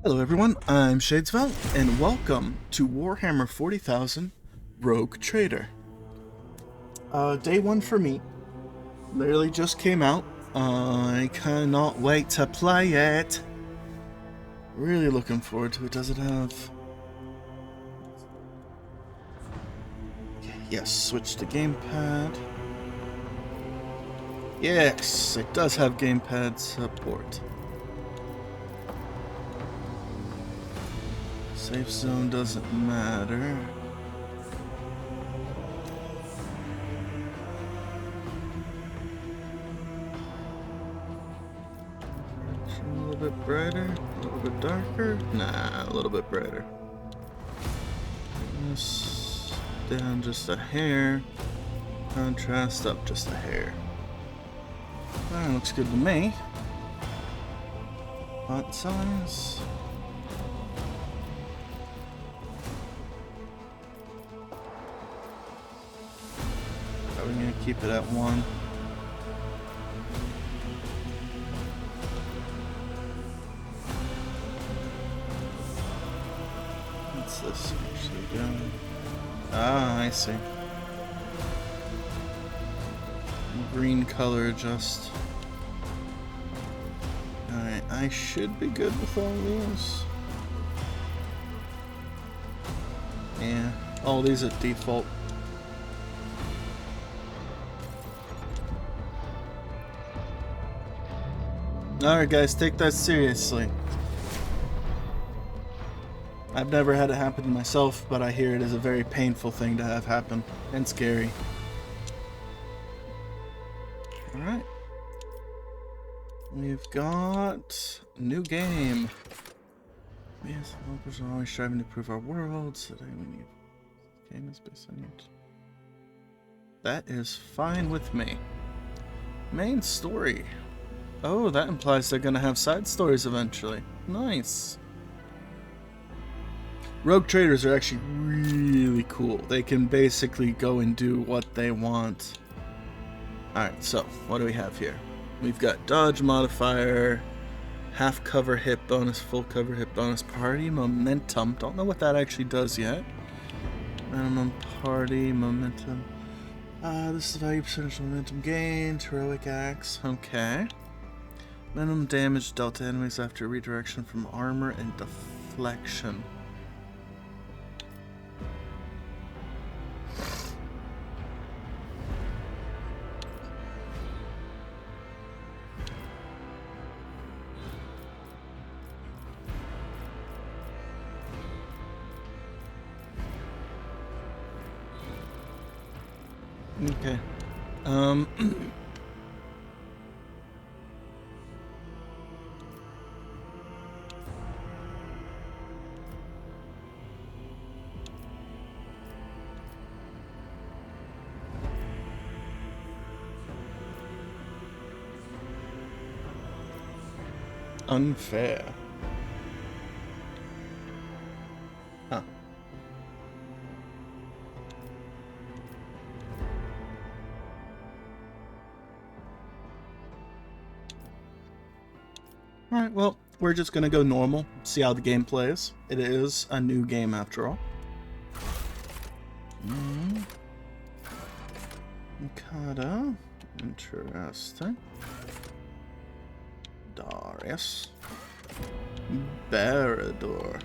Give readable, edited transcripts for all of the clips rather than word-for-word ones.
Hello everyone, I'm Shadesvel, and welcome to Warhammer 40,000 Rogue Trader. Day one for me. Literally just came out. I cannot wait to play it. Really looking forward to it. Does it have... Yes, switch to gamepad. Yes, it does have gamepad support. Safe zone doesn't matter. A little bit brighter, a little bit darker. Nah, a little bit brighter. This down just a hair. Contrast up just a hair. That looks good to me. Font size. Probably gonna keep it at 1. What's this actually doing? Ah, I see. Green color adjust. Alright, I should be good with all these. Yeah, all these at default. Alright guys, take that seriously. I've never had it happen to myself, but I hear it is a very painful thing to have happen, and scary. Alright. We've got a new game. Yes, developers are always striving to improve our worlds. Today we need game is based on it. That is fine with me. Main story. Oh, that implies they're gonna have side stories eventually. Nice. Rogue traders are actually really cool. They can basically go and do what they want. Alright, so what do we have here? We've got dodge modifier, half cover hit bonus, full cover hit bonus, party momentum. Don't know what that actually does yet. Minimum party momentum. This is value percentage momentum gained. Heroic axe. Okay. Minimum damage dealt to enemies after redirection from armor and deflection. Okay. Unfair. Huh. Alright, well, we're just gonna go normal, see how the game plays. It is a new game after all. Mikado. Interesting. Darius. Barador.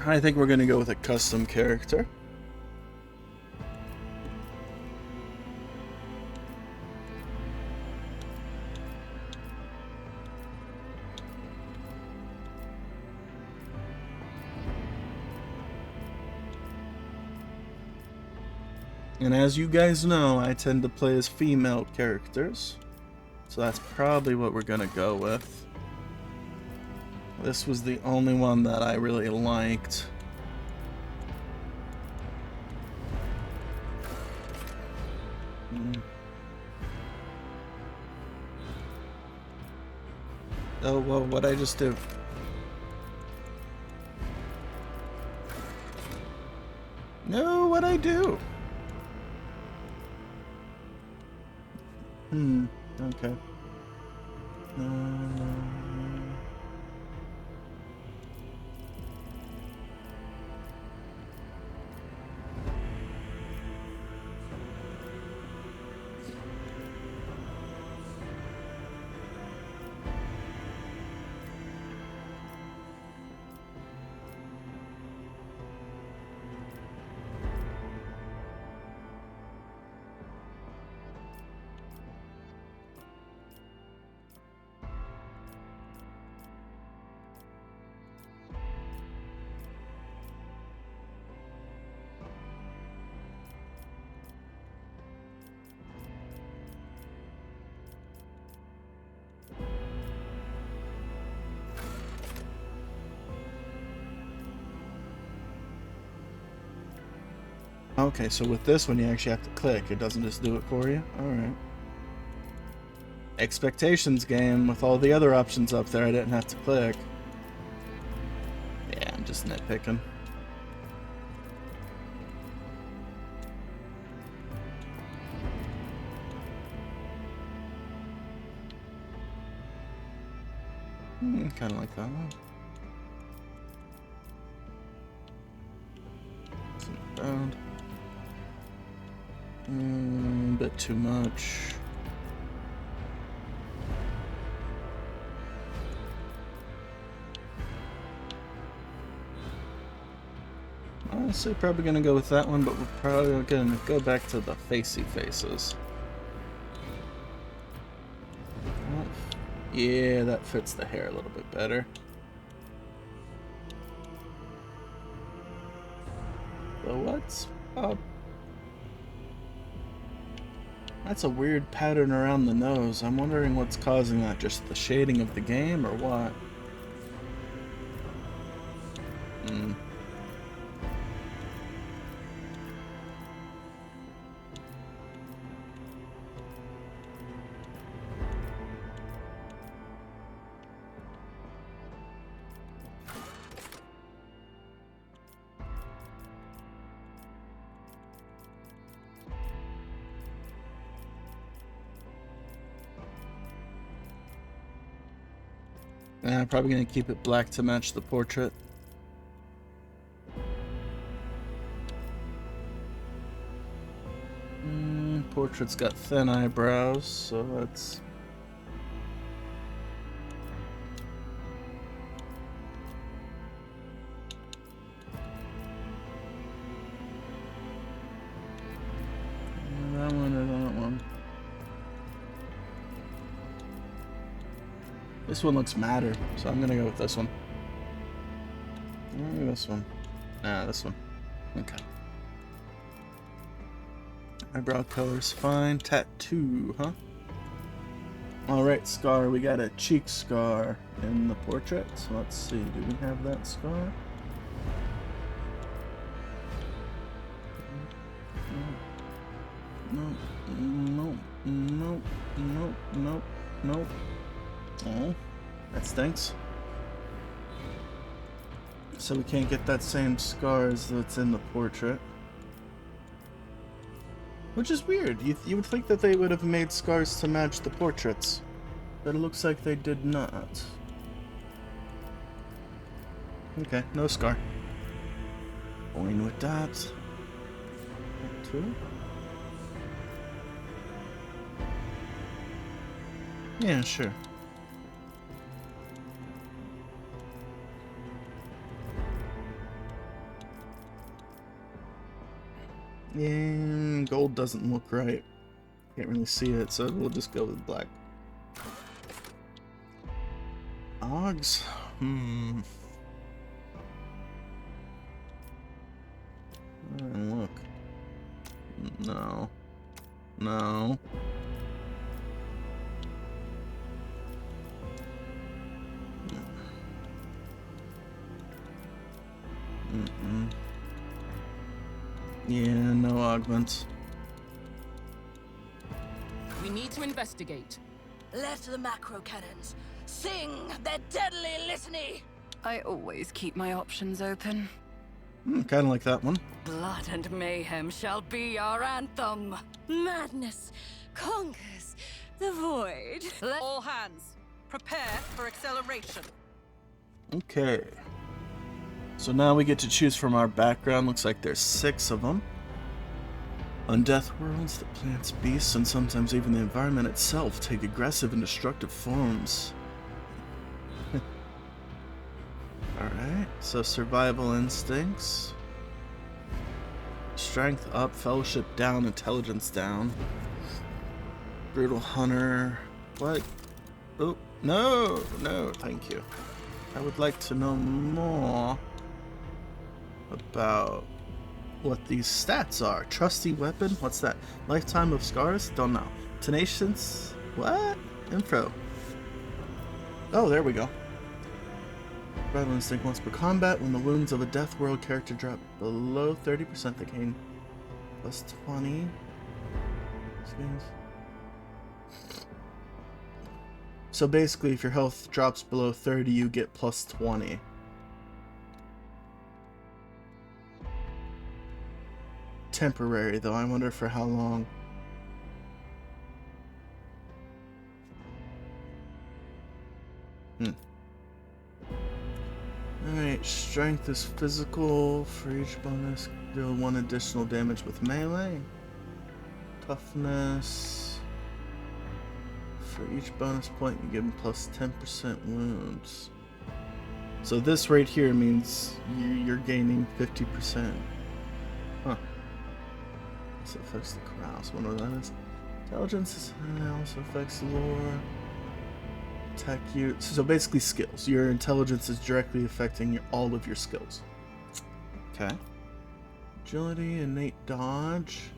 I think we're gonna go with a custom character. And as you guys know, I tend to play as female characters. So that's probably what we're gonna go with. This was the only one that I really liked. Oh, whoa, what'd I just do? No, what'd I do? Okay. Okay, so with this one you actually have to click. It doesn't just do it for you? Alright. Expectations game. With all the other options up there, I didn't have to click. Yeah, I'm just nitpicking. Kind of like that one. Around. A bit too much. Honestly, probably gonna go with that one, but we're probably gonna go back to the facey faces. Yeah, that fits the hair a little bit better. So what's up? That's a weird pattern around the nose. I'm wondering what's causing that. Just the shading of the game or what? I'm probably gonna keep it black to match the portrait. Portrait's got thin eyebrows, so that's... that one or that one? This one looks madder, so I'm gonna go with this one. Maybe this one. Nah, this one. Okay. Eyebrow color's fine. Tattoo, huh? Alright, scar. We got a cheek scar in the portrait. So let's see. Do we have that scar? Nope. Nope. Nope. Nope. Nope. Nope. Oh, that stinks. So we can't get that same scar as that's in the portrait. Which is weird. You would think that they would have made scars to match the portraits. But it looks like they did not. Okay, no scar. Going with that. Two. Yeah, sure. Yeah, gold doesn't look right. Can't really see it, so we'll just go with black. Ogs? Look. No. No. Yeah, no augments. We need to investigate. Let the macro cannons sing their deadly litany. I always keep my options open. Kind of like that one. Blood and mayhem shall be our anthem. Madness conquers The void. All hands, prepare for acceleration. Okay. So now we get to choose from our background. Looks like there's 6 of them. On death worlds, the plants, beasts, and sometimes even the environment itself take aggressive and destructive forms. Alright, so survival instincts. Strength up, fellowship down, intelligence down. Brutal hunter. What? Oh, no, thank you. I would like to know more about what these stats are. Trusty weapon? What's that? Lifetime of scars? Don't know. Tenacious? What? Info. Oh, there we go. Survival instinct once per combat. When the wounds of a Death World character drop below 30%, they gain plus 20. So basically, if your health drops below 30, you get plus 20. Temporary, though. I wonder for how long. Alright, strength is physical. For each bonus, deal 1 additional damage with melee. Toughness. For each bonus point, you give them plus 10% wounds. So this right here means you're gaining 50%. Huh. This affects the carouse. I wonder what that is. Intelligence also affects lore. Attack you. So basically skills. Your intelligence is directly affecting all of your skills. Okay. Agility, innate dodge.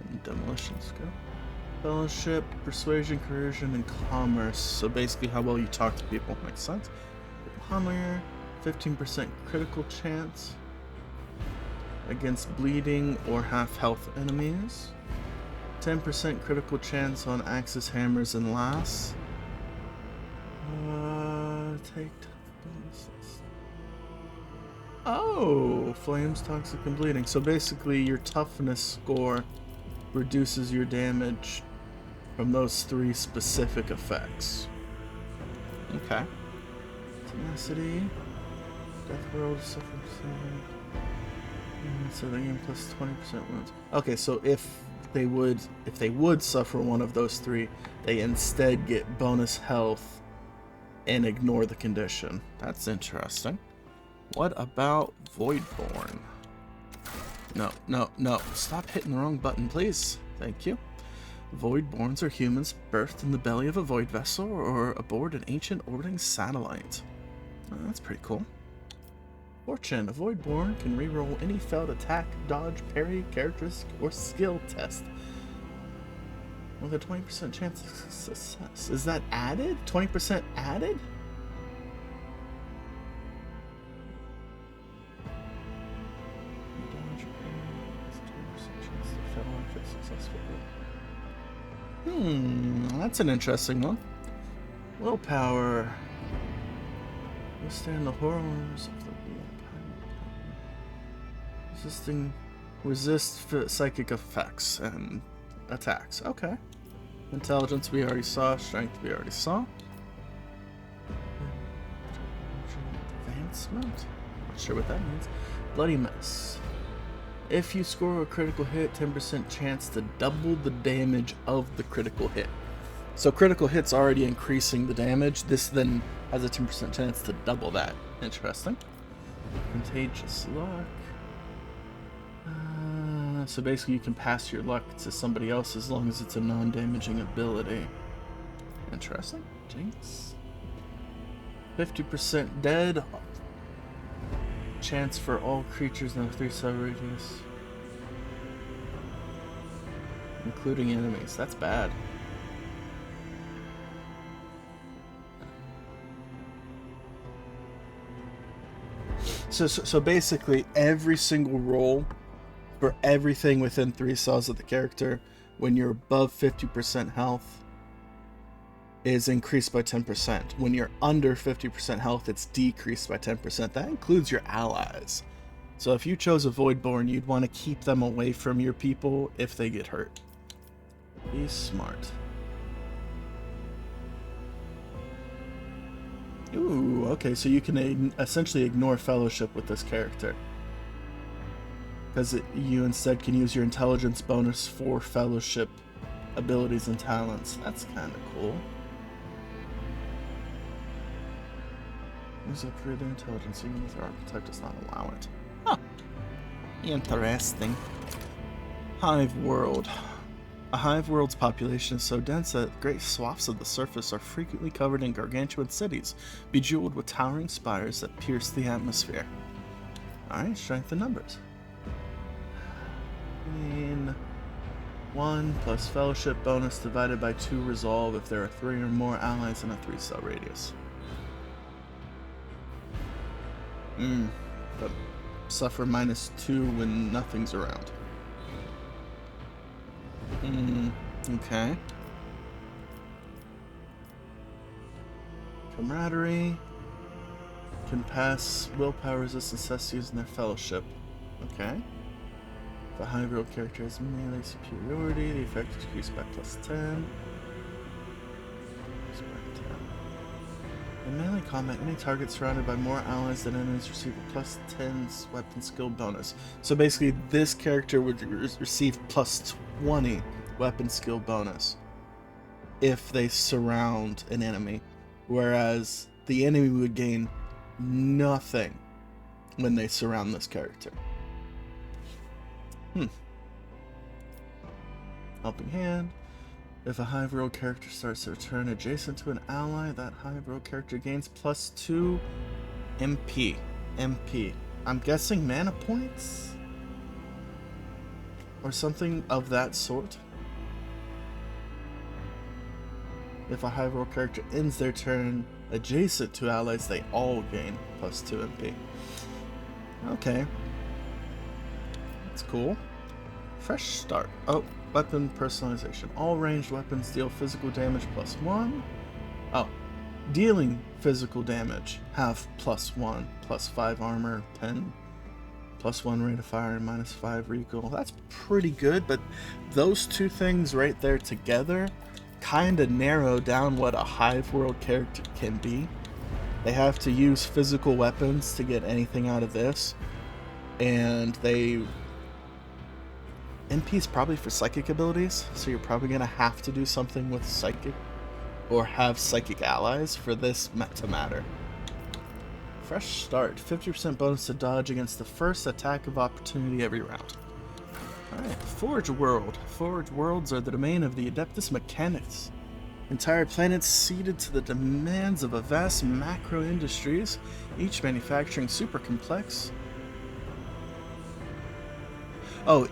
And demolition skill. Fellowship, persuasion, coercion, and commerce. So basically how well you talk to people. Makes sense. Hunter, 15% critical chance against bleeding or half health enemies. 10% critical chance on axes, hammers, and lasts. Take bonuses. Oh, flames, toxic, and bleeding. So basically, your toughness score reduces your damage from those 3 specific effects. Okay. Tenacity. Death World, suffering. So they gain plus 20% wounds. Okay, so if they would suffer one of those 3, they instead get bonus health and ignore the condition. That's interesting. What about Voidborn? No. Stop hitting the wrong button, please. Thank you. Voidborns are humans birthed in the belly of a void vessel or aboard an ancient orbiting satellite. Oh, that's pretty cool. Fortune. A Voidborn can reroll any failed attack, dodge, parry, characteristic, or skill test with a 20% chance of success. Is that added? 20% added? Dodge, parry, 20% chance to fail and fit successfully. That's an interesting one. Willpower. Withstand the horrors of the resist psychic effects and attacks. Okay. Intelligence we already saw. Strength we already saw. Advancement? Not sure what that means. Bloody Mess. If you score a critical hit, 10% chance to double the damage of the critical hit. So critical hit's already increasing the damage. This then has a 10% chance to double that. Interesting. Contagious Luck. So basically you can pass your luck to somebody else as long as it's a non-damaging ability. Interesting. Jinx. 50% dead. Chance for all creatures in a 3-cell radius. Including enemies. That's bad. So basically every single roll for everything within 3 cells of the character, when you're above 50% health, is increased by 10%. When you're under 50% health, it's decreased by 10%. That includes your allies. So if you chose a Voidborn, you'd want to keep them away from your people if they get hurt. Be smart. Ooh, okay, so you can essentially ignore fellowship with this character. Because you instead can use your intelligence bonus for fellowship abilities and talents. That's kind of cool. Use upgrade their intelligence even if their archetype does not allow it. Huh. Interesting. Hive world. A hive world's population is so dense that great swaths of the surface are frequently covered in gargantuan cities, bejeweled with towering spires that pierce the atmosphere. Alright, strength in numbers. 1 plus fellowship bonus divided by 2 resolve if there are 3 or more allies in a 3-cell radius. But suffer -2 when nothing's around. Okay. Camaraderie. Can pass willpower resistance tests using their fellowship. Okay. If a hive world character has melee superiority, the effect is decreased by +10. In melee combat, any target surrounded by more allies than enemies receive a +10 weapon skill bonus. So basically, this character would receive +20 weapon skill bonus if they surround an enemy, whereas the enemy would gain nothing when they surround this character. Helping Hand. If a hive world character starts their turn adjacent to an ally, that hive world character gains +2 MP. I'm guessing mana points? Or something of that sort. If a hive world character ends their turn adjacent to allies, they all gain +2 MP. Okay. That's cool. Fresh start. Oh, weapon personalization. All ranged weapons deal physical damage +1. Oh, dealing physical damage have +1, +5 armor, 10, +1 rate of fire, and -5 recoil. That's pretty good, but those two things right there together kind of narrow down what a hive world character can be. They have to use physical weapons to get anything out of this, and MP is probably for psychic abilities, so you're probably going to have to do something with psychic or have psychic allies for this to matter. Fresh start. 50% bonus to dodge against the first attack of opportunity every round. Alright, Forge World. Forge Worlds are the domain of the Adeptus Mechanicus. Entire planets ceded to the demands of a vast macro industries, each manufacturing super complex.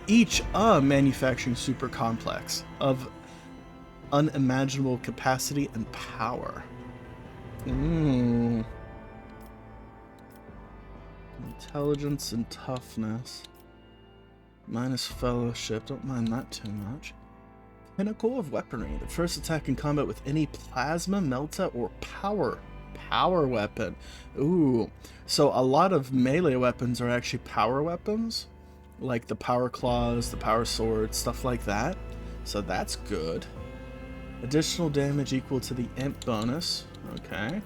Each manufacturing super complex of unimaginable capacity and power. Intelligence and toughness. Minus fellowship, don't mind that too much. Pinnacle of weaponry. The first attack in combat with any plasma, melta, or power weapon. Ooh. So a lot of melee weapons are actually power weapons. Like the power claws, the power sword, stuff like that. So that's good. Additional damage equal to the imp bonus. Okay.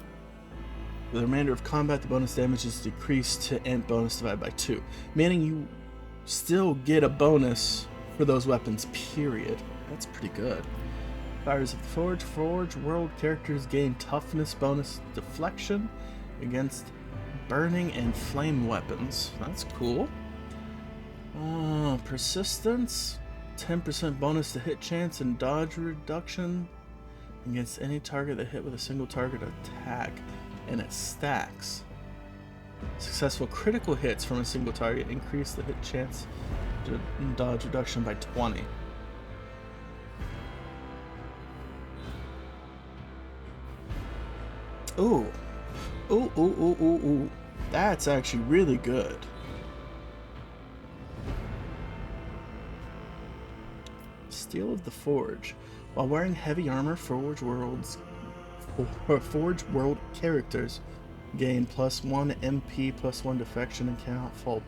For the remainder of combat, the bonus damage is decreased to imp bonus divided by 2. Meaning you still get a bonus for those weapons, period. That's pretty good. Fires of the Forge. Forge World characters gain toughness bonus deflection against burning and flame weapons. That's cool. Persistence, 10% bonus to hit chance and dodge reduction against any target that hit with a single target attack, and it stacks. Successful critical hits from a single target increase the hit chance to dodge reduction by 20. Ooh. That's actually really good. Steel of the Forge. While wearing heavy armor, Forge World characters gain +1 MP, +1 defection, and cannot fall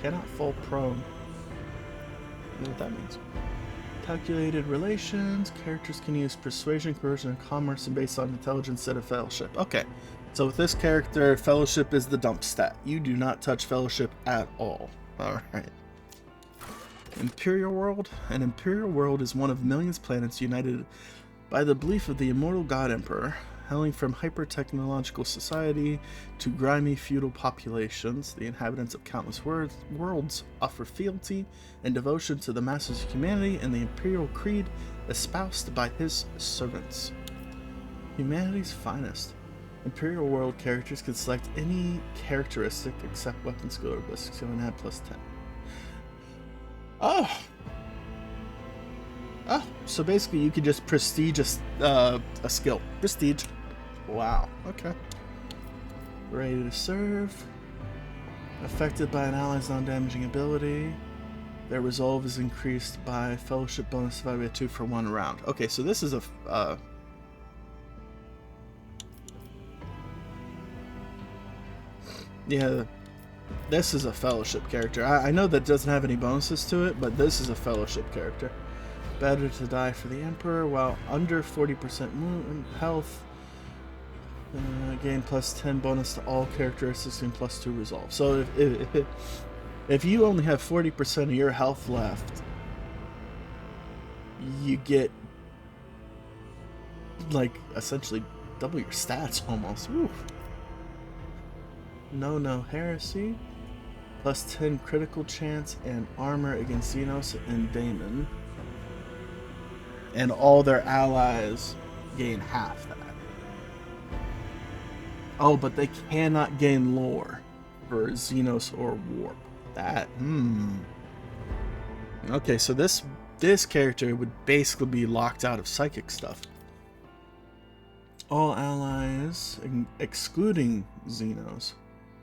Cannot fall prone. I know what that means. Calculated relations. Characters can use persuasion, coercion, and commerce, and based on intelligence instead of fellowship. Okay. So with this character, fellowship is the dump stat. You do not touch fellowship at all. Alright. Imperial world. An imperial world is one of millions of planets united by the belief of the immortal god emperor, hailing from hyper-technological society to grimy feudal populations. The inhabitants of countless worlds offer fealty and devotion to the masters of humanity and the imperial creed espoused by his servants. Humanity's finest. Imperial world characters can select any characteristic except weapon skill or ballistic skill and add +10. Oh! Oh, so basically you could just prestige a skill. Prestige. Wow, okay. Ready to serve. Affected by an ally's non-damaging ability. Their resolve is increased by fellowship bonus divided by 2 for 1 round. Okay, so this is a... yeah, this is a fellowship character. I know that doesn't have any bonuses to it, but this is a fellowship character. Better to die for the Emperor while under 40% health. Gain +10 bonus to all characteristics and +2 resolve. So if you only have 40% of your health left, you get like essentially double your stats almost. Woo. No heresy. +10 critical chance and armor against Xenos and Daemon. And all their allies gain half that. Oh, but they cannot gain lore for Xenos or Warp. That, Okay, so this character would basically be locked out of psychic stuff. All allies, excluding Xenos,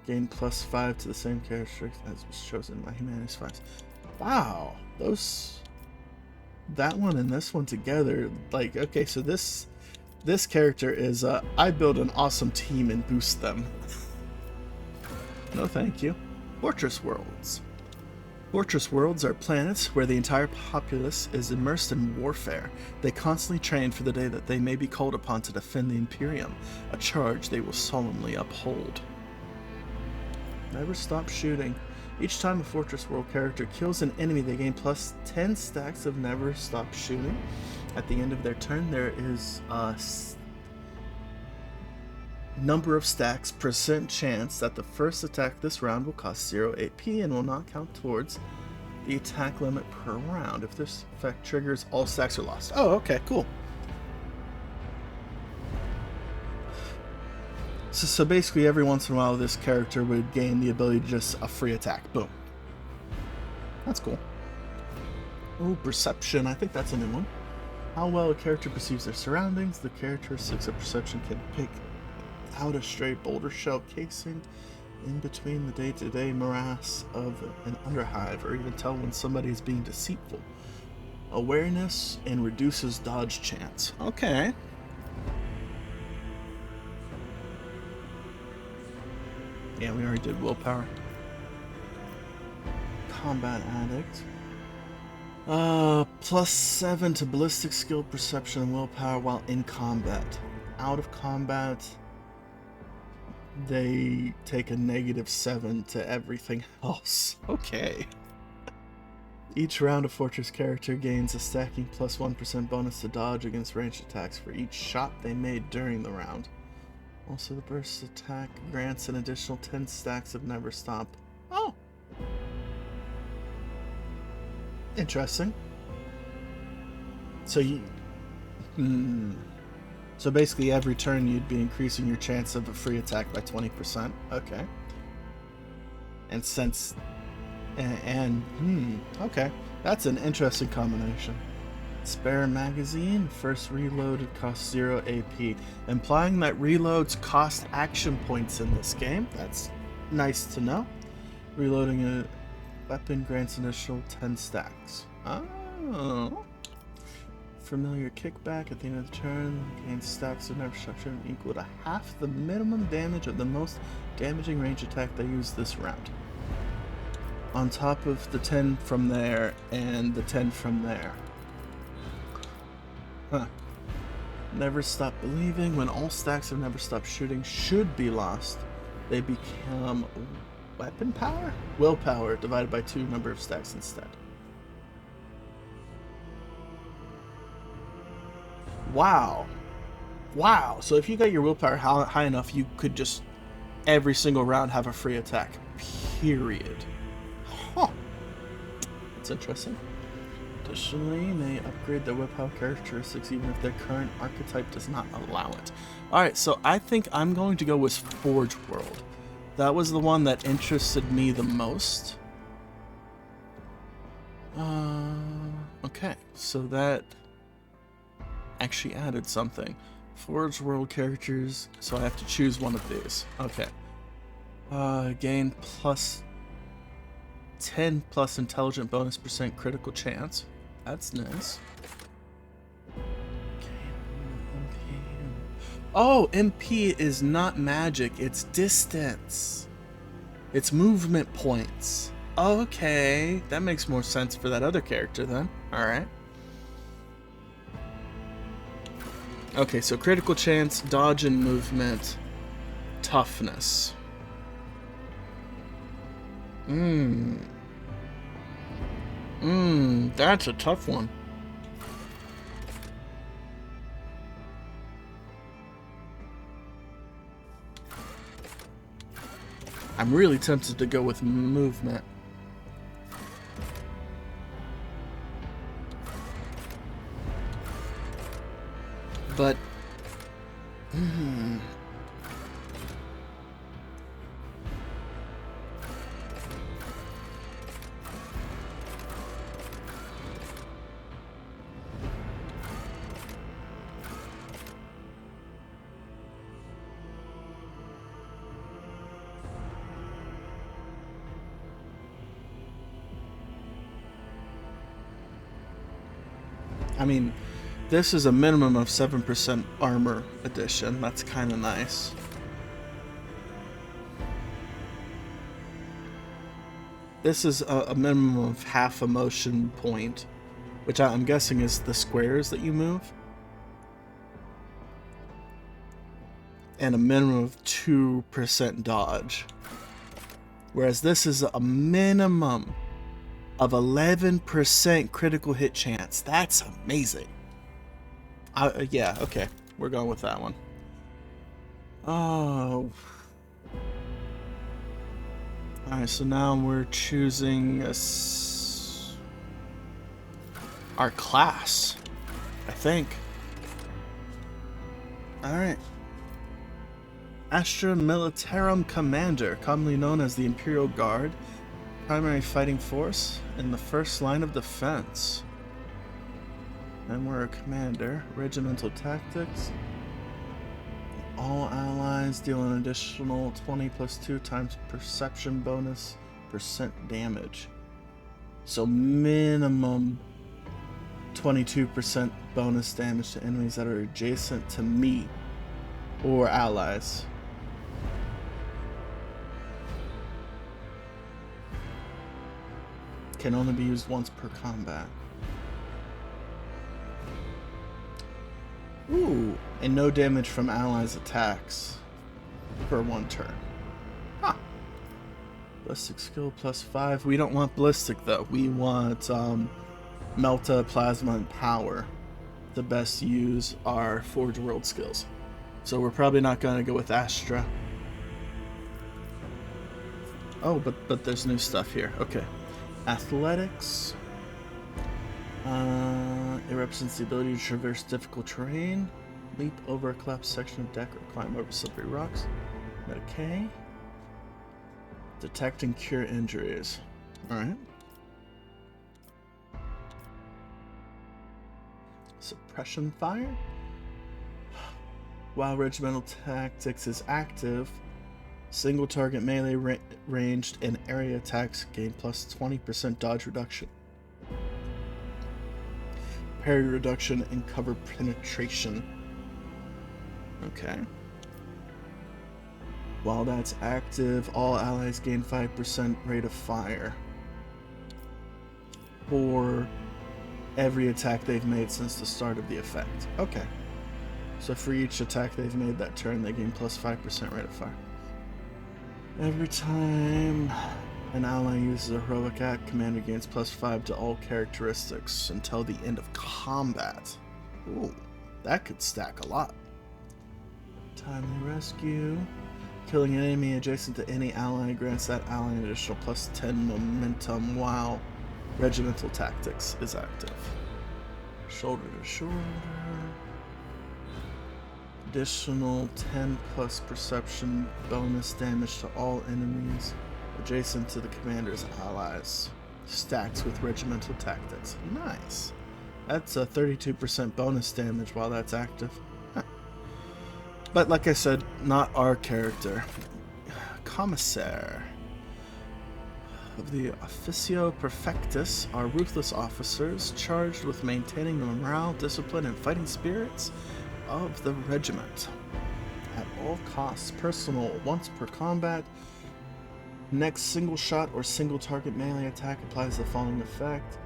gain +5 to the same character as was chosen by Humanity's Finest. Wow, that one and this one together, like, okay, so this character is, I build an awesome team and boost them. No thank you. Fortress worlds. Fortress worlds are planets where the entire populace is immersed in warfare. They constantly train for the day that they may be called upon to defend the Imperium, a charge they will solemnly uphold. Never stop shooting. Each time a Fortress World character kills an enemy, they gain +10 stacks of Never Stop Shooting. At the end of their turn, there is a number of stacks % chance that the first attack this round will cost 0 AP and will not count towards the attack limit per round. If this effect triggers, all stacks are lost. Oh, okay, cool. So basically every once in a while this character would gain the ability to just a free attack. Boom. That's cool. Oh, perception. I think that's a new one. How well a character perceives their surroundings. The characteristics of perception can pick out a stray boulder shell casing in between the day-to-day morass of an underhive, or even tell when somebody is being deceitful. Awareness and reduces dodge chance. Okay. Yeah, we already did willpower. Combat addict. +7 to ballistic skill, perception, and willpower while in combat. Out of combat, they take a -7 to everything else. Okay. Each round a Fortress character gains a stacking +1% bonus to dodge against ranged attacks for each shot they made during the round. Also, the burst attack grants an additional 10 stacks of Never Stop. Oh! Interesting. So so basically every turn you'd be increasing your chance of a free attack by 20%. Okay. And since... okay. That's an interesting combination. Spare magazine, first reloaded costs 0 AP, implying that reloads cost action points in this game. That's nice to know. Reloading a weapon grants an additional 10 stacks. Oh. familiar kickback at the end of the turn. Gain stacks of never structure equal to half the minimum damage of the most damaging range attack they use this round. On top of the 10 from there and the 10 from there. Huh. Never stop believing. When all stacks of never stop shooting should be lost, they become weapon power? Willpower divided by 2 number of stacks instead. Wow. Wow. So if you got your willpower high enough, you could just every single round have a free attack. Period. Huh. That's interesting. Additionally, may upgrade their willpower characteristics even if their current archetype does not allow it. Alright, so I think I'm going to go with Forge World. That was the one that interested me the most. Okay, so that actually added something. Forge World characters, so I have to choose one of these. Okay. Gain plus 10 plus intelligent bonus percent critical chance. That's nice. Oh, MP is not magic, it's distance. It's movement points. Okay, that makes more sense for that other character then. Alright. Okay, so critical chance, dodge and movement, toughness. That's a tough one. I'm really tempted to go with movement. But I mean, this is a minimum of 7% armor edition. That's kind of nice. This is a minimum of half a motion point, which I'm guessing is the squares that you move. And a minimum of 2% dodge. Whereas this is a minimum of 11% critical hit chance. That's amazing. Yeah, okay. We're going with that one. Oh. Alright, so now we're choosing our class, I think. Alright. Astra Militarum Commander, commonly known as the Imperial Guard, primary fighting force in the first line of defense. And we're a commander. Regimental tactics. All allies deal an additional 20 plus 2 times perception bonus percent damage. So minimum 22% bonus damage to enemies that are adjacent to me or allies. Can only be used once per combat. Ooh, and no damage from allies' attacks for 1 turn. Huh. Ballistic skill plus 5. We don't want ballistic though. We want Melta, Plasma, and Power to best use our Forge World skills. So we're probably not going to go with Astra. Oh, but there's new stuff here. Okay. Athletics. It represents the ability to traverse difficult terrain, leap over a collapsed section of deck, or climb over slippery rocks. Okay. Detect and cure injuries. Alright. Suppression fire. While regimental tactics is active, single target melee ranged and area attacks gain plus 20% dodge reduction. parry reduction, and cover penetration. Okay. While that's active, all allies gain 5% rate of fire for every attack they've made since the start of the effect. Okay. So for each attack they've made that turn, they gain plus 5% rate of fire. Every time an ally uses a heroic act, commander gains plus 5 to all characteristics until the end of combat. Ooh, that could stack a lot. Timely rescue. Killing an enemy adjacent to any ally grants that ally an additional plus 10 momentum while regimental tactics is active. Shoulder to shoulder. Additional 10 plus perception bonus damage to all enemies adjacent to the commander's allies. Stacks with regimental tactics. Nice. That's a 32% bonus damage while that's active. Huh. But like I said, not our character. Commissaire of the Officio Perfectus are ruthless officers charged with maintaining the morale, discipline, and fighting spirits of the regiment. At all costs, personal, once per combat. Next single shot or single target melee attack applies the following effect.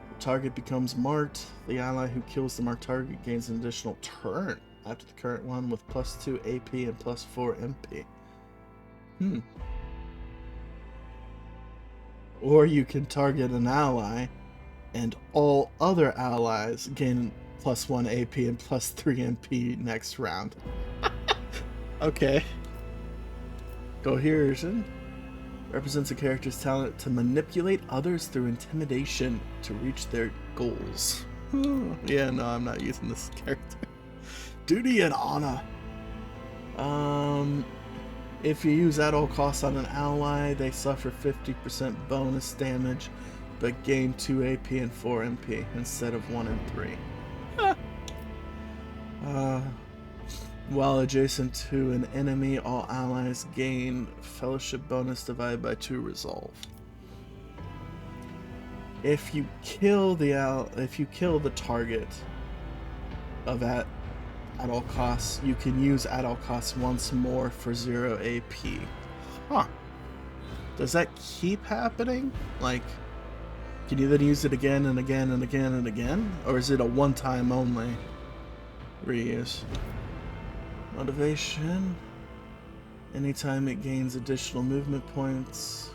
The target becomes marked. The ally who kills the marked target gains an additional turn after the current one with plus 2 AP and plus 4 MP. Or you can target an ally and all other allies gain plus 1 AP and plus 3 MP next round. Okay. Coercion represents a character's talent to manipulate others through intimidation to reach their goals. Yeah, no, I'm not using this character. Duty and honor. If you use at all costs on an ally, they suffer 50% bonus damage, but gain 2 AP and 4 MP instead of 1 and 3. While adjacent to an enemy, all allies gain fellowship bonus divided by 2 resolve. If you kill the target of at all costs, you can use at all costs once more for 0 AP. Huh. Does that keep happening? Like, can you then use it again and again and again and again? Or is it a one-time only reuse? Motivation. Anytime it gains additional movement points,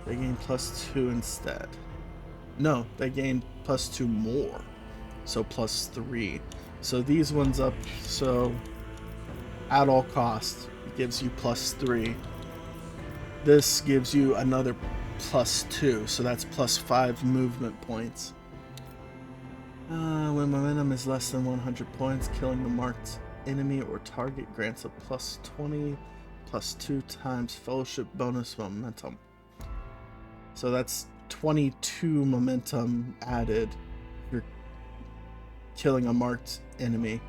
they gain plus 2 instead. No, they gain plus 2 more. So plus 3. So these ones up, so at all costs, it gives you plus 3. This gives you another plus 2, so that's plus 5 movement points. When momentum is less than 100 points, killing the marked enemy or target grants a plus 20 plus 2 times fellowship bonus momentum. So that's 22 momentum added. You're killing a marked enemy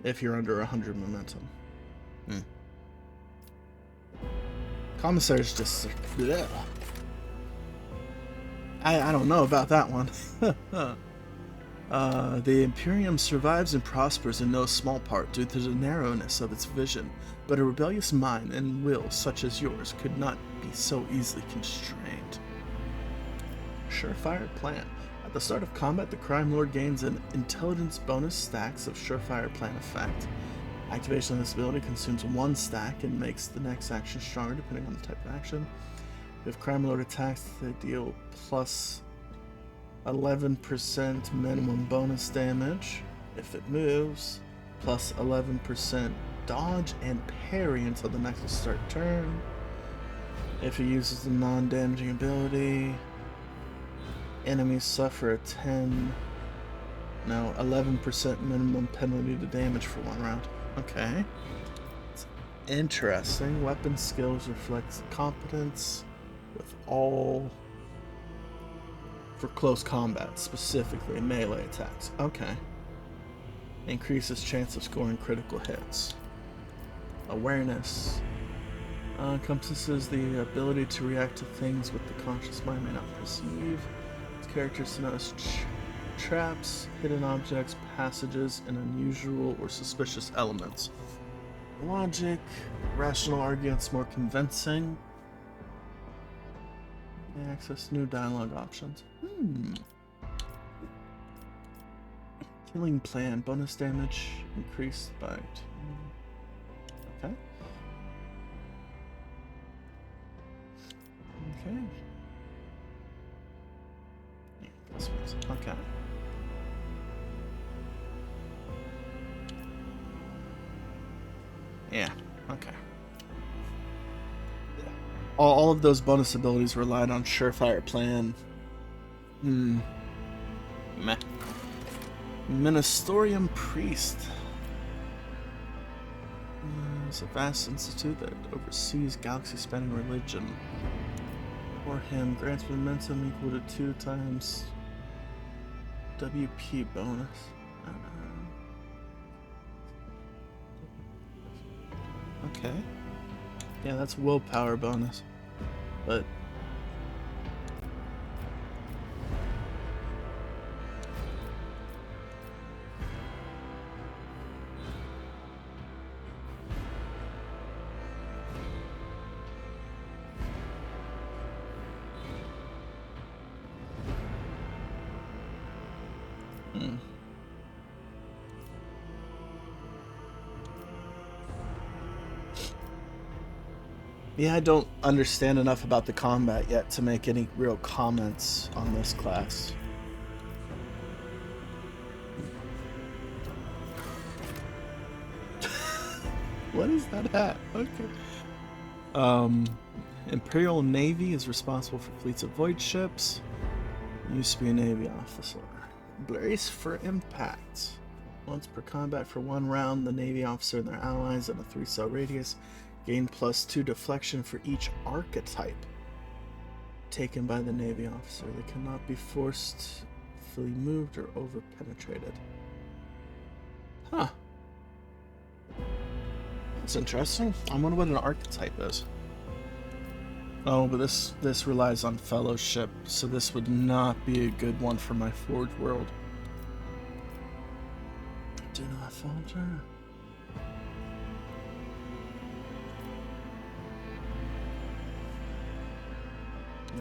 if you're under 100 momentum. Commissary's just bleh. I don't know about that one. The Imperium survives and prospers in no small part due to the narrowness of its vision, but a rebellious mind and will such as yours could not be so easily constrained. Surefire Plan. At the start of combat, the Crime Lord gains an intelligence bonus stacks of Surefire Plan effect. Activation of this ability consumes 1 stack and makes the next action stronger depending on the type of action. If Crime Lord attacks, they deal plus 11% minimum bonus damage. If it moves, plus 11% dodge and parry until the next start turn. If it uses a non-damaging ability, enemies suffer a 11% minimum penalty to damage for 1 round. Okay. It's interesting. Weapon skills reflects competence with all for close combat, specifically melee attacks. Okay. Increases chance of scoring critical hits. Awareness. Encompasses the ability to react to things with the conscious mind may not perceive. It's characters to notice traps, hidden objects, passages, and unusual or suspicious elements. Logic, rational arguments more convincing. Access new dialogue options. Killing plan, bonus damage increased by 2. Okay. Okay. Okay. Yeah, okay. Yeah. All of those bonus abilities relied on Surefire Plan. Meh. Ministorium Priest. It's a vast institute that oversees galaxy-spanning religion. For him, grants momentum equal to 2 times WP bonus. Okay. Yeah, that's willpower bonus. But yeah, I don't understand enough about the combat yet to make any real comments on this class. What is that hat? Okay. Imperial Navy is responsible for fleets of void ships. Used to be a Navy officer. Brace for impact. Once per combat for 1 round, the Navy officer and their allies in a 3-cell radius gain +2 deflection for each archetype taken by the Navy officer. They cannot be forcefully moved or over-penetrated. Huh. That's interesting. I wonder what an archetype is. Oh, but this relies on fellowship, so this would not be a good one for my Forge world. Do not falter.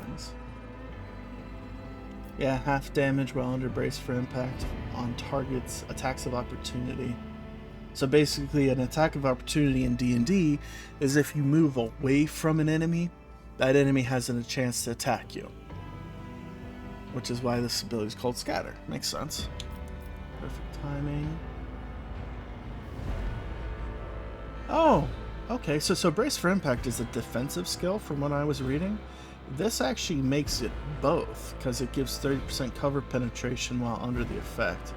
Nice. Yeah, half damage while under brace for impact on targets, attacks of opportunity. So basically, an attack of opportunity in D&D is if you move away from an enemy, that enemy has a chance to attack you. Which is why this ability is called Scatter. Makes sense. Perfect timing. Oh, okay. So Brace for Impact is a defensive skill from what I was reading. This actually makes it both, because it gives 30% cover penetration while under the effect.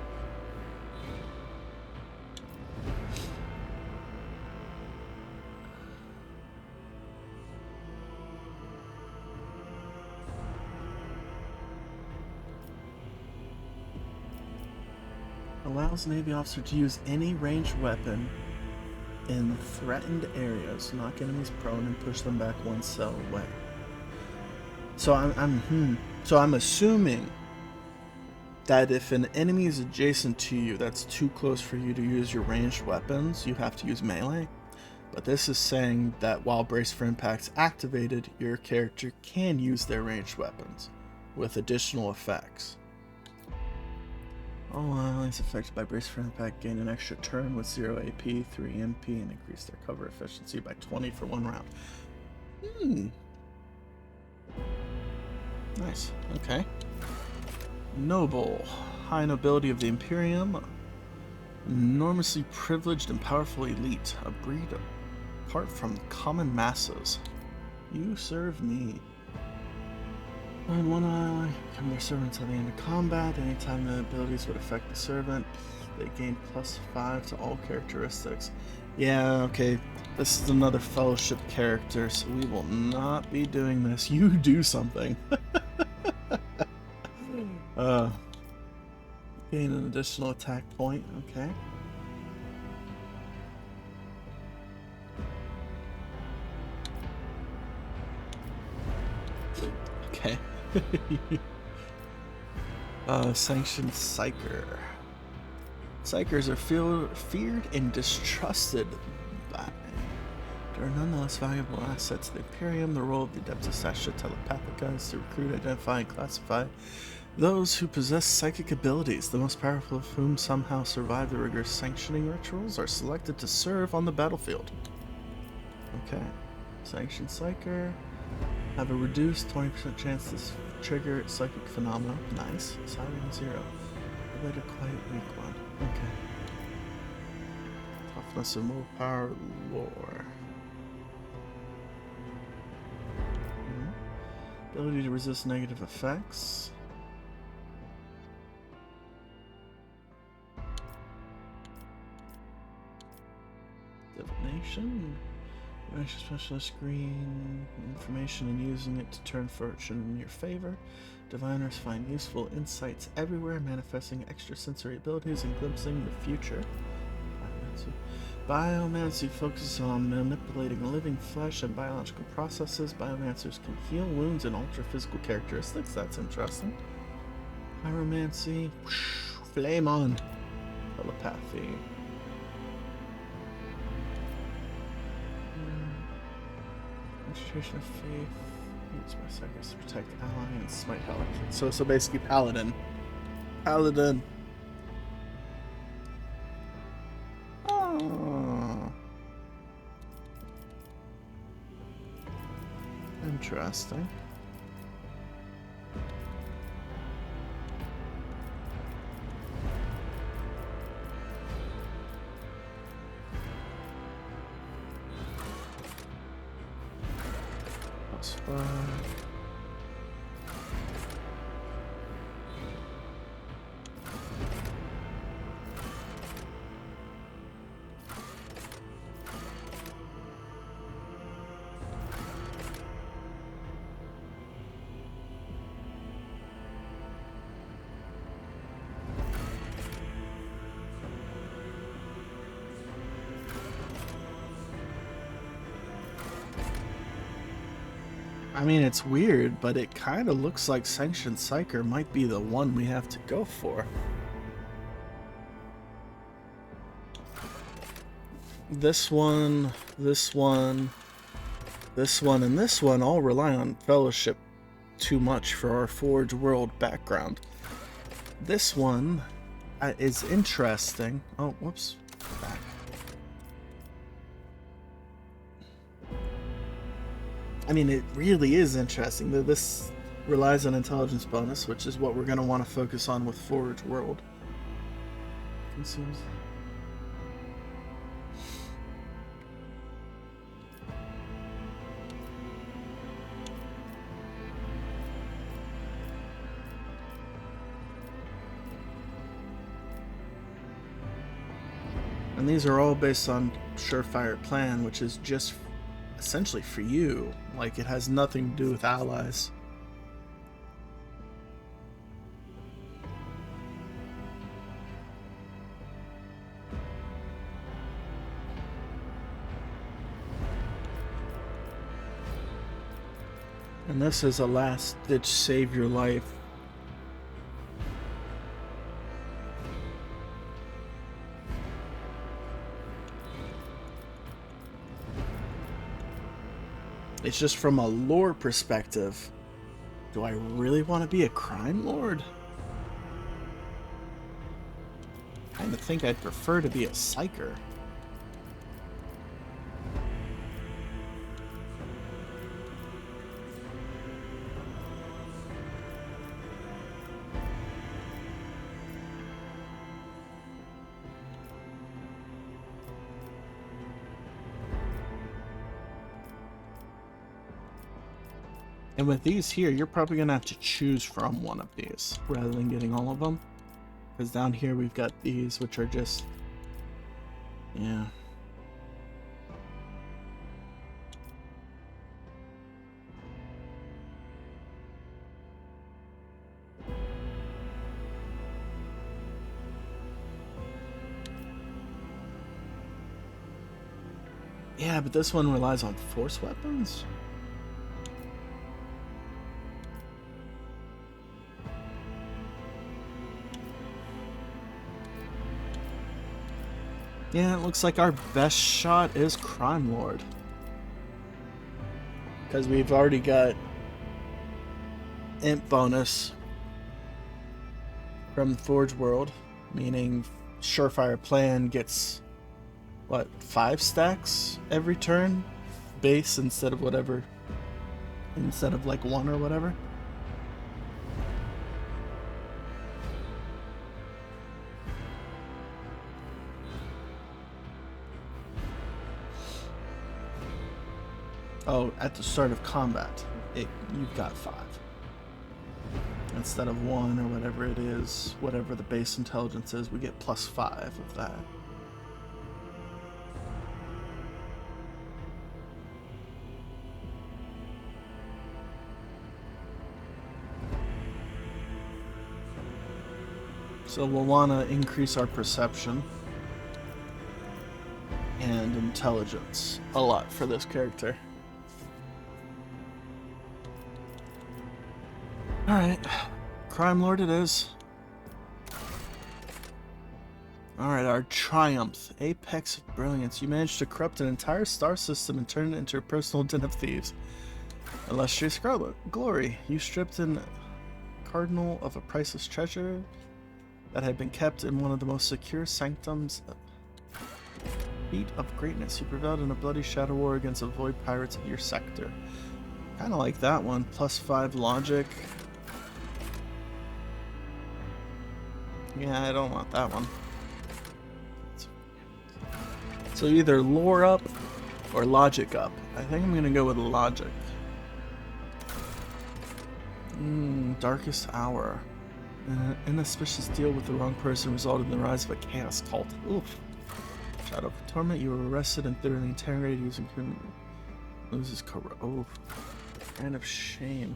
Allows Navy officer to use any ranged weapon in threatened areas, knock enemies prone, and push them back 1 cell away. So I'm assuming that if an enemy is adjacent to you that's too close for you to use your ranged weapons, you have to use melee. But this is saying that while Brace for Impact's activated, your character can use their ranged weapons with additional effects. All allies affected by Brace for Impact gain an extra turn with 0 AP, 3 MP, and increase their cover efficiency by 20 for 1 round. Nice. Okay. Noble. High nobility of the Imperium. Enormously privileged and powerful elite. A breed apart from common masses. You serve me. On 1 ally, become their servants at the end of combat. Anytime the abilities would affect the servant, they gain +5 to all characteristics. Yeah, okay. This is another fellowship character, so we will not be doing this. You do something. Gain an additional attack point, okay. Okay. Sanctioned Psyker. Psykers are feared and distrusted by. They're nonetheless valuable assets to the Imperium. The role of the Adeptus Astra Telepathica is to recruit, identify, and classify those who possess psychic abilities, the most powerful of whom somehow survive the rigorous sanctioning rituals, are selected to serve on the battlefield. Okay. Sanctioned Psyker. Have a reduced 20% chance to trigger psychic phenomena. Nice. Siren 0. But a quite weak one. Okay. Toughness and willpower lore. Ability to resist negative effects. Divination. Divination specialist green information and using it to turn fortune in your favor. Diviners find useful insights everywhere, manifesting extrasensory abilities and glimpsing the future. Biomancy focuses on manipulating living flesh and biological processes. Biomancers can heal wounds and alter physical characteristics. That's interesting. Pyromancy. Flame on. Telepathy. Concentration of faith. Used by psychics to protect ally and smite hell. So basically paladin. Paladin. Oh. Interesting. That's fine. I mean, it's weird, but it kind of looks like Sanctioned Psyker might be the one we have to go for. This one, this one, this one, and this one all rely on Fellowship too much for our Forge World background. This one is interesting. Oh, whoops. Back. I mean, it really is interesting that this relies on intelligence bonus, which is what we're going to want to focus on with Forge World. Consumes. And these are all based on Surefire Plan, which is just essentially for you. Like, it has nothing to do with allies. And this is a last-ditch save your life. It's just from a lore perspective. Do I really want to be a crime lord? I kind of think I'd prefer to be a psyker. And with these here, you're probably going to have to choose from one of these rather than getting all of them. Because down here we've got these, which are just... yeah. Yeah, but this one relies on force weapons? Yeah, it looks like our best shot is Crime Lord. Because we've already got imp bonus from the Forge World, meaning Surefire Plan gets, what, 5 stacks every turn? Base instead of whatever. Instead of like 1 or whatever. Oh, at the start of combat, you've got 5. Instead of 1 or whatever it is, whatever the base intelligence is, we get +5 of that. So we'll want to increase our perception and intelligence a lot for this character. Alright, Crime Lord it is. Alright, our triumph, apex of brilliance. You managed to corrupt an entire star system and turn it into a personal den of thieves. Illustrious glory, you stripped an cardinal of a priceless treasure that had been kept in one of the most secure sanctums. Feat of greatness, you prevailed in a bloody shadow war against the void pirates of your sector. Kind of like that one, +5 logic. Yeah, I don't want that one. So either lore up or logic up. I think I'm gonna go with logic. Darkest hour. An inauspicious deal with the wrong person resulted in the rise of a chaos cult. Oof. Shadow of Torment, you were arrested and thoroughly interrogated using loses oh. Kind of shame.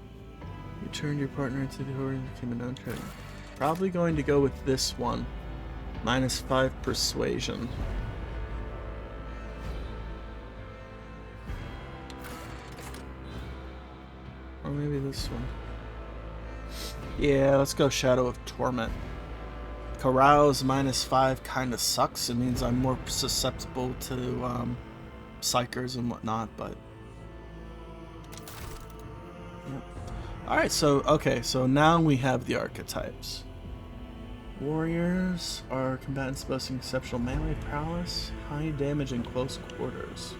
You turned your partner into the horde and became a known traitor. Probably going to go with this one. -5 persuasion. Or maybe this one. Yeah, let's go Shadow of Torment. Carouse -5 kind of sucks. It means I'm more susceptible to psychers and whatnot, but yeah. Alright, so okay, so now we have the archetypes. Warriors are combatants boasting exceptional melee prowess, high damage in close quarters.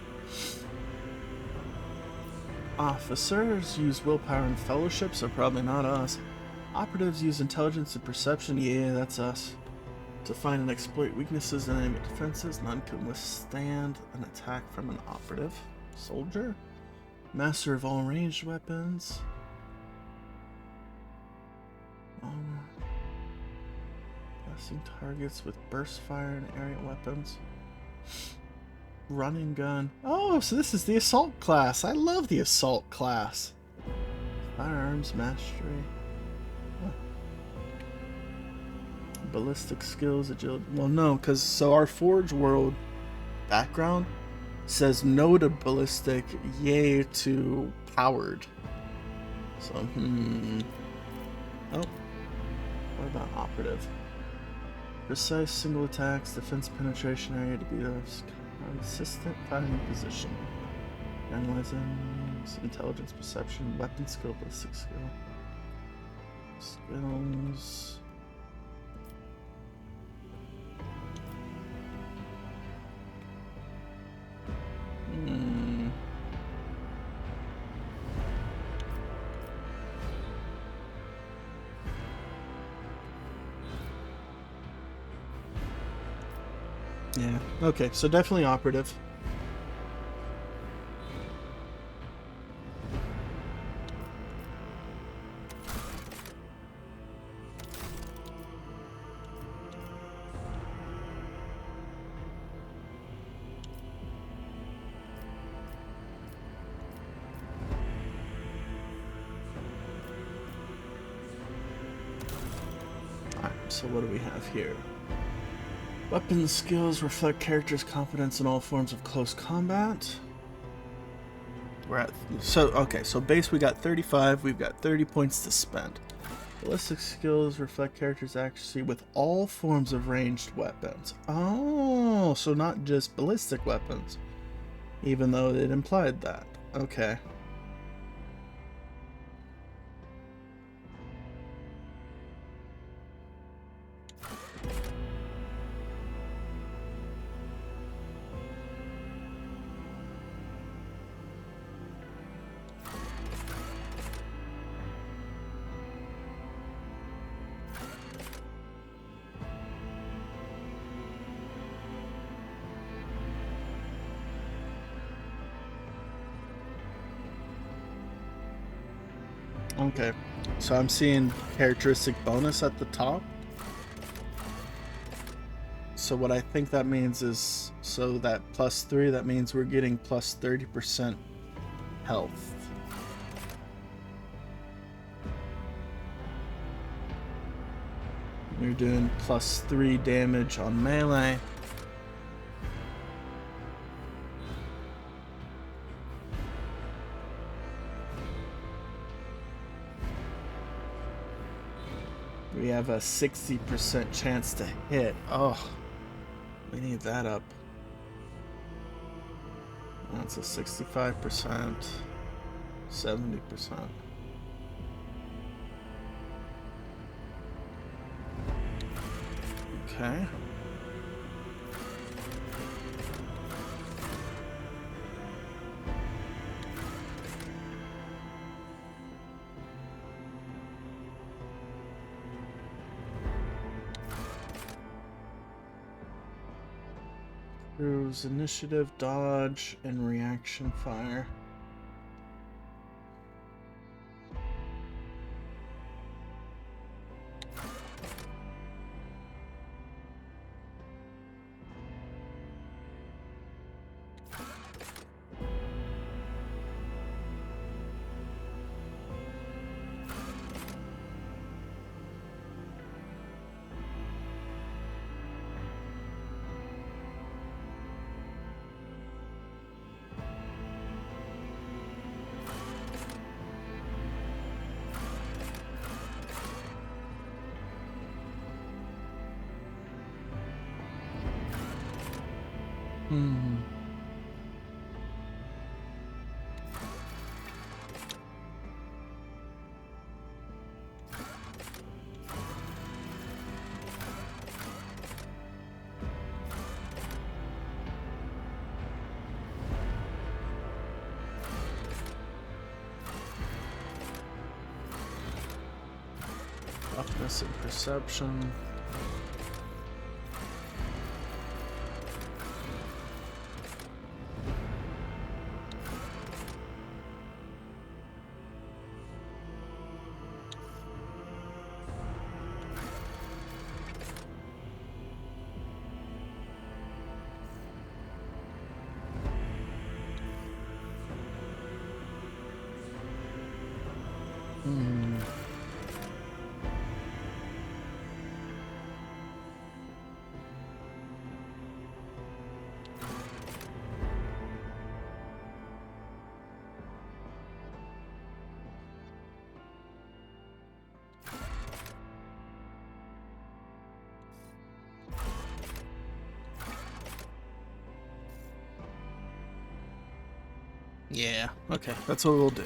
Officers use willpower and fellowship, so probably not us. Operatives use intelligence and perception, yeah, that's us. To find and exploit weaknesses in enemy defenses, none can withstand an attack from an operative. Soldier, master of all ranged weapons. Blasting targets with burst fire and aerial weapons. Running gun. Oh, so this is the assault class. I love the assault class. Firearms mastery. Huh. Ballistic skills, agility. Well, no, because so our Forge World background says no to ballistic, yay to powered. So, Oh, what about operative? Precise single attacks, defense penetration area to be the consistent fighting position. Analyzing intelligence, perception, weapon skill, ballistic skill. Skills. Yeah, okay, so definitely operative. Alright, so what do we have here? Weapon skills reflect character's confidence in all forms of close combat. We're at, so okay, so base we got 35, we've got 30 points to spend. Ballistic skills reflect character's accuracy with all forms of ranged weapons. Oh, so not just ballistic weapons, even though it implied that. Okay. Okay, so I'm seeing characteristic bonus at the top. So what I think that means is, so that +3, that means we're getting plus 30% health. We're doing +3 damage on melee. We have a 60% chance to hit. Oh, we need that up. That's a 65%, 70%. Okay. Crew's initiative, dodge, and reaction fire. Toughness and perception. Yeah, okay, that's what we'll do.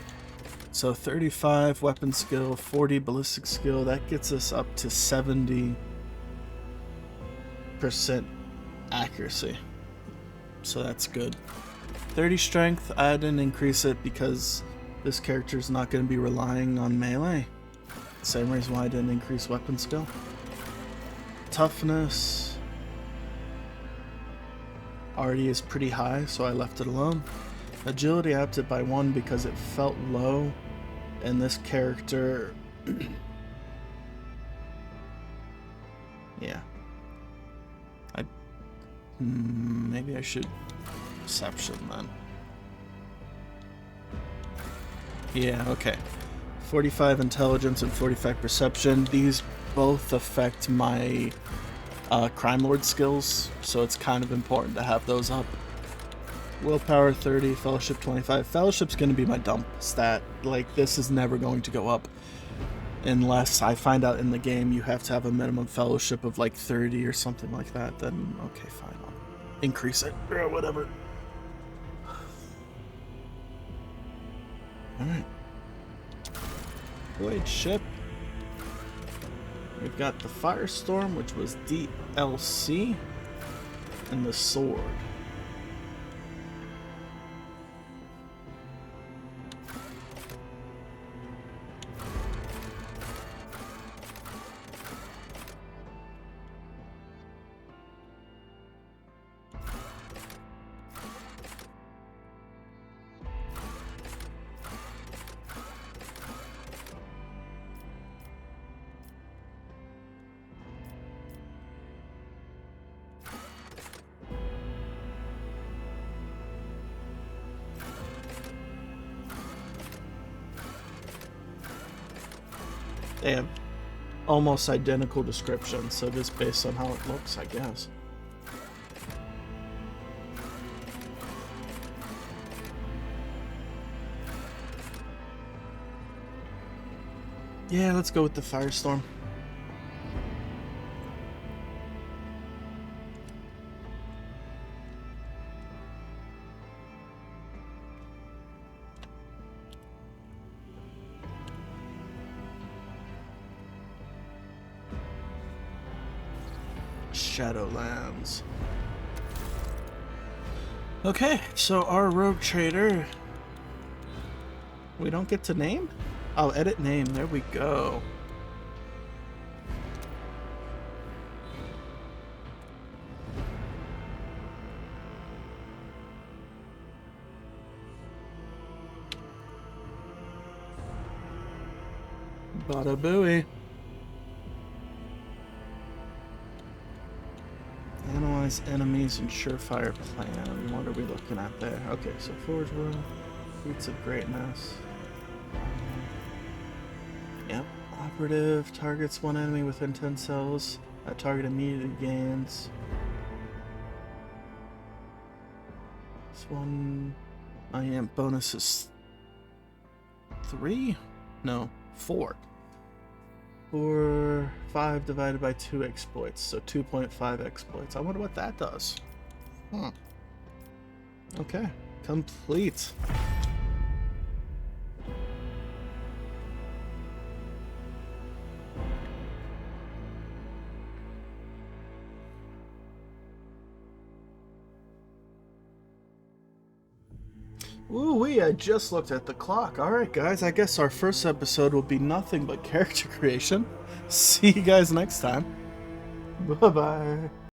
So 35 weapon skill, 40 ballistic skill, that gets us up to 70% accuracy. So that's good. 30 strength, I didn't increase it because this character is not going to be relying on melee. Same reason why I didn't increase weapon skill. Toughness already is pretty high, so I left it alone. Agility, I upped it by 1 because it felt low, and this character... yeah. Maybe I should... Perception, then. Yeah, okay. 45 intelligence and 45 perception. These both affect my crime lord skills, so it's kind of important to have those up. Willpower 30, fellowship 25. Fellowship's going to be my dump stat. Like, this is never going to go up. Unless I find out in the game you have to have a minimum fellowship of like 30 or something like that, then okay, fine, I'll increase it or whatever. Alright. Void ship. We've got the Firestorm, which was DLC, and the sword. They have almost identical descriptions, so just based on how it looks, I guess. Yeah, let's go with the Firestorm. Shadowlands. Okay, so our rogue trader, we don't get to name? Oh, edit name, there we go. Bada booey. Analyze enemies and surefire plan. What are we looking at there? Okay, so Forge Will, Feats of Greatness. Yep. Operative targets one enemy within 10 cells. That target immediately gains. This one, I am bonus is 3? No, 4. 5 divided by 2 exploits, so 2.5 exploits. I wonder what that does. Okay, complete. Ooh-wee, I just looked at the clock. Alright guys, I guess our first episode will be nothing but character creation. See you guys next time. Bye-bye.